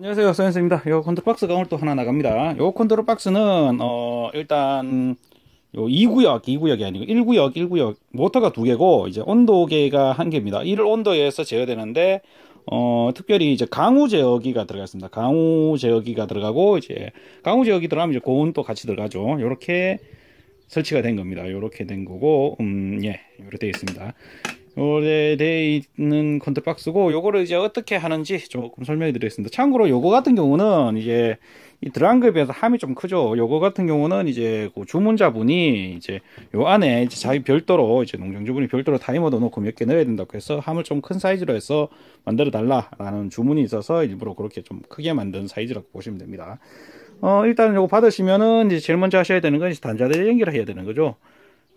안녕하세요, 서현수입니다. 요 컨트롤 박스가 오늘 또 하나 나갑니다. 요 컨트롤 박스는 일단 요 2구역이 아니고 1구역 모터가 두 개고 이제 온도계가 한 개입니다. 이를 온도에서 제어되는데 특별히 이제 강우 제어기가 들어가 있습니다. 강우 제어기가 들어가고 이제 강우 제어기 들어가면 이제 고온도 같이 들어가죠. 요렇게 설치가 된 겁니다. 요렇게 된 거고 예, 요렇게 되어 있습니다. 요래 돼 있는 컨트롤 박스고 요거를 이제 어떻게 하는지 조금 설명해 드리겠습니다. 참고로 요거 같은 경우는 이제 이 드랑그에 비해서 함이 좀 크죠. 요거 같은 경우는 이제 그 주문자분이 이제 요 안에 이제 자기 별도로 이제 농장주분이 별도로 타이머도 넣고 몇 개 넣어야 된다고 해서 함을 좀 큰 사이즈로 해서 만들어 달라라는 주문이 있어서 일부러 그렇게 좀 크게 만든 사이즈라고 보시면 됩니다. 일단 요거 받으시면은 이제 제일 먼저 하셔야 되는 건 이제 단자대 연결을 해야 되는 거죠.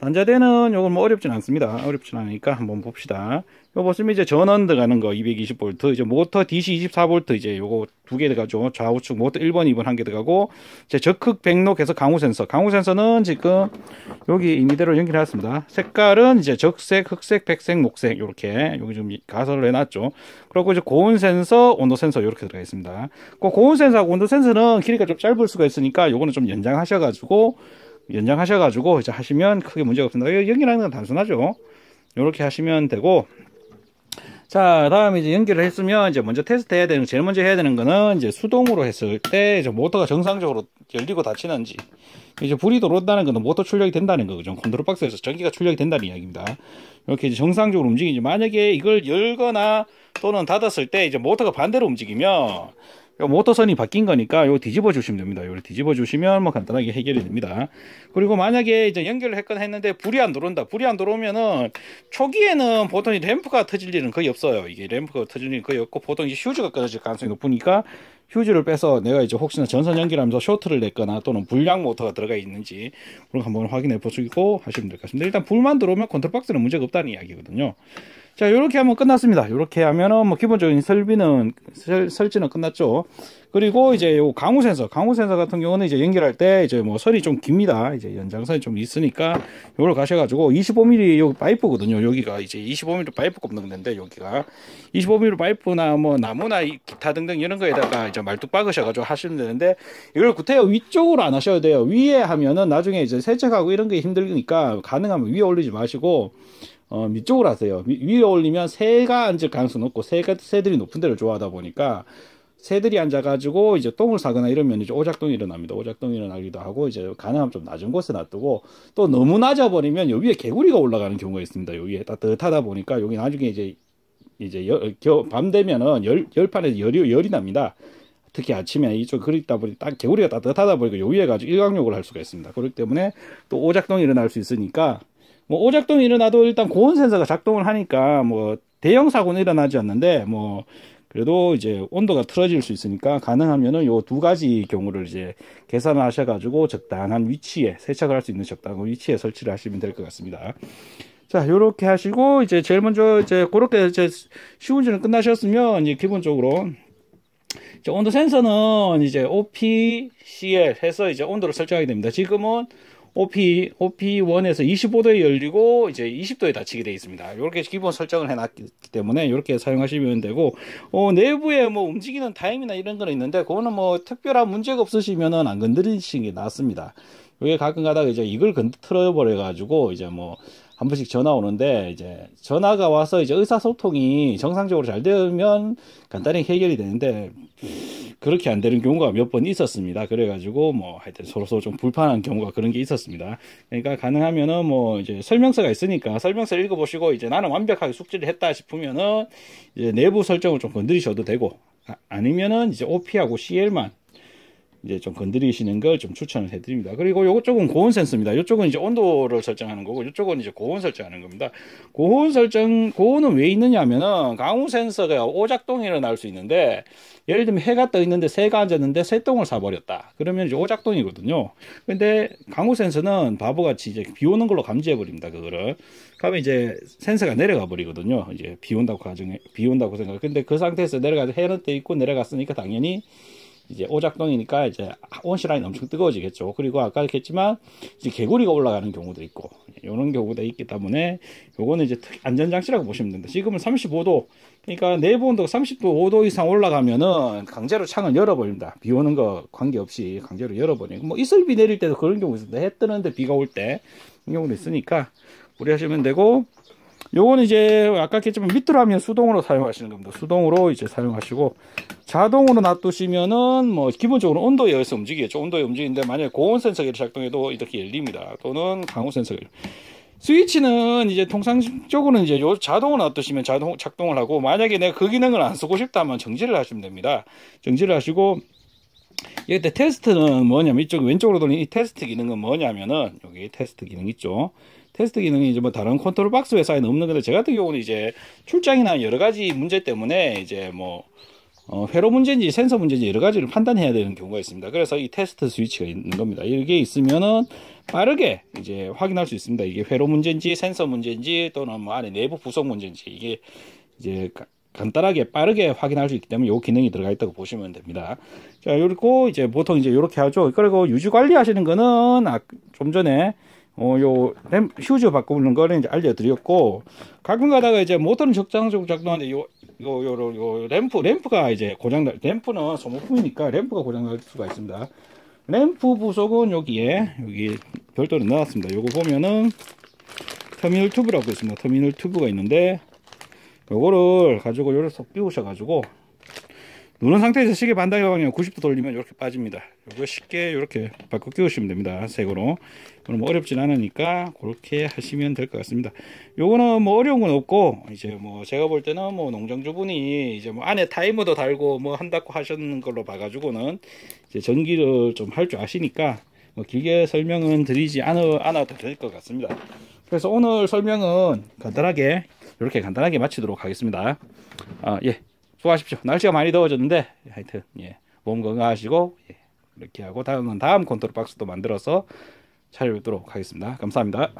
단자대는 요건 뭐 어렵진 않습니다. 어렵진 않으니까 한번 봅시다. 요 보시면 이제 전원 들어가는 거 220V, 이제 모터 DC 24V 이제 요거 두 개 들어가죠. 좌우측 모터 1번, 2번 한 개 들어가고, 이제 적극 백록해서 강우 센서. 강우 센서는 지금 여기 임의대로 연결해놨습니다. 색깔은 이제 적색, 흑색, 백색, 녹색 요렇게 여기 좀 가설을 해놨죠. 그리고 이제 고온 센서, 온도 센서 요렇게 들어가 있습니다. 그 고온 센서하고 온도 센서는 길이가 좀 짧을 수가 있으니까 요거는 좀 연장하셔가지고 이제 하시면 크게 문제가 없습니다. 연결하는 건 단순하죠. 이렇게 하시면 되고, 자, 다음에 이제 연결을 했으면 이제 먼저 테스트 해야 되는, 제일 먼저 해야 되는 거는 이제 수동으로 했을 때 이제 모터가 정상적으로 열리고 닫히는지, 이제 불이 들어온다는 거는 모터 출력이 된다는 거죠. 컨트롤 박스에서 전기가 출력이 된다는 이야기입니다. 이렇게 이제 정상적으로 움직이지, 만약에 이걸 열거나 또는 닫았을 때 이제 모터가 반대로 움직이면 요 모터선이 바뀐 거니까 요 뒤집어 주시면 됩니다. 요걸 뒤집어 주시면 뭐 간단하게 해결이 됩니다. 그리고 만약에 이제 연결을 했거나 했는데 불이 안 들어온다. 불이 안 들어오면은 초기에는 보통 램프가 터질 일은 거의 없어요. 이게 램프가 터질 일은 거의 없고 보통 이제 휴즈가 끊어질 가능성이 높으니까 휴즈를 빼서 내가 이제 혹시나 전선 연결하면서 쇼트를 냈거나 또는 불량 모터가 들어가 있는지 그런 거 한번 확인해 보시고 하시면 될 것 같습니다. 일단 불만 들어오면 컨트롤 박스는 문제가 없다는 이야기거든요. 자, 요렇게 하면 끝났습니다. 요렇게 하면은 뭐 기본적인 설치는 끝났죠. 그리고 이제 요 강우 센서 같은 경우는 이제 연결할 때 이제 뭐 선이 좀 깁니다. 이제 연장선이 좀 있으니까 요걸 가셔가지고 25mm 요 파이프거든요. 여기가 이제 25mm 파이프 꼽는 건데 여기가 25mm 파이프나 뭐 나무나 기타 등등 이런 거에다가 이제 말뚝 박으셔가지고 하시면 되는데 이걸 구태여 위쪽으로 안 하셔도 돼요. 위에 하면은 나중에 이제 세척하고 이런 게 힘드니까 가능하면 위에 올리지 마시고 밑쪽으로 하세요. 위에 올리면 새가 앉을 가능성이 높고 새들이 높은 데를 좋아하다 보니까 새들이 앉아가지고 이제 똥을 싸거나 이러면 이제 오작동이 일어납니다. 오작동이 일어나기도 하고 이제 가능하면 좀 낮은 곳에 놔두고 또 너무 낮아버리면 요 위에 개구리가 올라가는 경우가 있습니다. 요 위에 따뜻하다 보니까 여기 나중에 이제 밤 되면은 열판에서 열이 납니다. 특히 아침에 이쪽 그리다 보니 딱 개구리가 따뜻하다 보니까 요 위에 가지고 일광욕을 할 수가 있습니다. 그렇기 때문에 또 오작동이 일어날 수 있으니까 뭐 오작동이 일어나도 일단 고온 센서가 작동을 하니까 뭐 대형 사고는 일어나지 않는데 뭐 그래도 이제 온도가 틀어질 수 있으니까 가능하면은 요 두 가지 경우를 이제 계산을 하셔가지고 적당한 위치에 세척을 할 수 있는 적당한 위치에 설치를 하시면 될 것 같습니다. 자, 요렇게 하시고 이제 제일 먼저 이제 그렇게 이제 시운전을 끝나셨으면 이제 기본적으로 이제 온도 센서는 이제 OPCL 해서 이제 온도를 설정하게 됩니다. 지금은 OP1에서 25도에 열리고 이제 20도에 닫히게 되어 있습니다. 이렇게 기본 설정을 해놨기 때문에 이렇게 사용하시면 되고, 내부에 뭐 움직이는 타임이나 이런 거는 있는데, 그거는 뭐 특별한 문제가 없으시면은 안 건드리시는 게 낫습니다. 이게 가끔 가다가 이제 이걸 틀어버려가지고 이제 뭐 한 번씩 전화 오는데 이제 전화가 와서 이제 의사소통이 정상적으로 잘 되면 간단히 해결이 되는데 그렇게 안 되는 경우가 몇 번 있었습니다. 그래가지고 뭐 하여튼 서로 좀 불편한 경우가 그런 게 있었습니다. 그러니까 가능하면은 뭐 이제 설명서가 있으니까 설명서 읽어보시고 이제 나는 완벽하게 숙지를 했다 싶으면은 이제 내부 설정을 좀 건드리셔도 되고 아니면은 이제 OP하고 CL만 이제 좀 건드리시는 걸 좀 추천을 해드립니다. 그리고 요쪽은 고온 센서입니다. 요쪽은 이제 온도를 설정하는 거고, 요쪽은 이제 고온 설정하는 겁니다. 고온은 왜 있느냐 하면은, 강우 센서가 오작동이 일어날 수 있는데, 예를 들면 해가 떠 있는데 새가 앉았는데 새똥을 싸버렸다. 그러면 이제 오작동이거든요. 근데 강우 센서는 바보같이 이제 비 오는 걸로 감지해버립니다. 그거를. 그러면 이제 센서가 내려가 버리거든요. 이제 비 온다고 생각. 근데 그 상태에서 내려가서 해는 떠 있고 내려갔으니까 당연히 이제 오작동이니까 이제 온실라인 엄청 뜨거워지겠죠. 그리고 아까 했지만 이제 개구리가 올라가는 경우도 있고 이런 경우도 있기 때문에 요거는 이제 안전장치라고 보시면 됩니다. 지금은 35도, 그러니까 내부 온도가 30도 5도 이상 올라가면은 강제로 창을 열어버립니다. 비 오는 거 관계없이 강제로 열어버리고, 뭐 이슬비 내릴 때도 그런 경우 있습니다. 해 뜨는데 비가 올 때 그런 경우도 있으니까 우려하시면 되고, 요거는 이제 아까 했지만 밑으로 하면 수동으로 사용하시는 겁니다. 수동으로 이제 사용하시고, 자동으로 놔두시면은 뭐 기본적으로 온도에 의해서 움직이겠죠. 온도에 움직이는데 만약에 고온 센서기를 작동해도 이렇게 열립니다. 또는 강호 센서기. 스위치는 이제 통상적으로는 이제 요 자동으로 놔두시면 자동 작동을 하고, 만약에 내가 그 기능을 안 쓰고 싶다면 정지를 하시면 됩니다. 정지를 하시고, 이때 테스트는 뭐냐면 이쪽 왼쪽으로 돌리는 이 테스트 기능은 뭐냐면은 여기 테스트 기능 있죠. 테스트 기능이 이제 뭐 다른 컨트롤 박스 회사에는 없는 건데, 제 같은 경우는 이제 출장이나 여러 가지 문제 때문에 이제 뭐 회로 문제인지 센서 문제인지 여러 가지를 판단해야 되는 경우가 있습니다. 그래서 이 테스트 스위치가 있는 겁니다. 이게 있으면은 빠르게 이제 확인할 수 있습니다. 이게 회로 문제인지 센서 문제인지 또는 뭐 안에 내부 부속 문제인지 이게 이제 간단하게 빠르게 확인할 수 있기 때문에 이 기능이 들어가 있다고 보시면 됩니다. 자, 그리고 이제 보통 이제 이렇게 하죠. 그리고 유지 관리 하시는 거는 좀 전에 요 휴즈 바꾸는 거는 이제 알려드렸고, 가끔 가다가 이제 모터는 적정적으로 작동하는데 요 램프가 이제 고장날, 램프는 소모품이니까 램프가 고장날 수가 있습니다. 램프 부속은 여기 별도로 넣었습니다. 요거 보면은 터미널 튜브라고 있습니다. 터미널 튜브가 있는데 요거를 가지고 요를 쏙 끼우셔가지고 누른 상태에서 시계 반대의 방향 90도 돌리면 이렇게 빠집니다. 이거 쉽게 이렇게 바꿔 끼우시면 됩니다. 색으로. 이건 뭐 어렵진 않으니까 그렇게 하시면 될 것 같습니다. 요거는 뭐 어려운 건 없고, 이제 뭐 제가 볼 때는 뭐 농장주분이 이제 뭐 안에 타이머도 달고 뭐 한다고 하셨는 걸로 봐가지고는 이제 전기를 좀 할 줄 아시니까 뭐 길게 설명은 드리지 않아도 될 것 같습니다. 그래서 오늘 설명은 간단하게 이렇게 간단하게 마치도록 하겠습니다. 예. 수고하십시오. 날씨가 많이 더워졌는데 하여튼 몸 건강하시고 이렇게 하고 다음 컨트롤 박스도 만들어서 찾아뵙도록 하겠습니다. 감사합니다.